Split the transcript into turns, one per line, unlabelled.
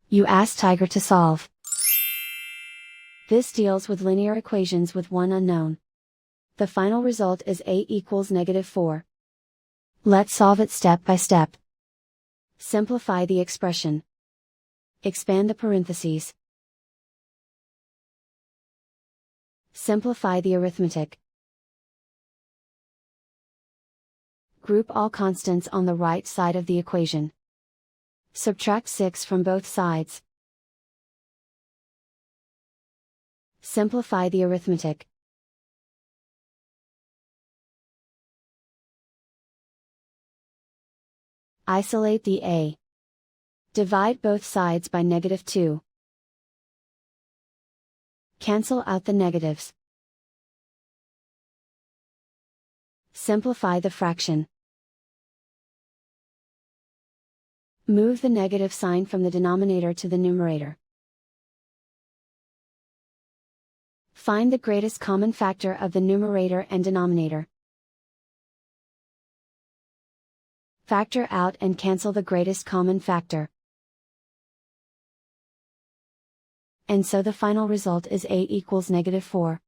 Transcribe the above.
You ask Tiger to solve. This deals with linear equations with one unknown. The final result is a equals -4. Let's solve it step by step. Simplify the expression. Expand the parentheses. Simplify the arithmetic. Group all constants on the right side of the equation. Subtract 6 from both sides. Simplify the arithmetic. Isolate the a. Divide both sides by -2. Cancel out the negatives. Simplify the fraction. Move the negative sign from the denominator to the numerator. Find the greatest common factor of the numerator and denominator. Factor out and cancel the greatest common factor. And so the final result is a equals -4.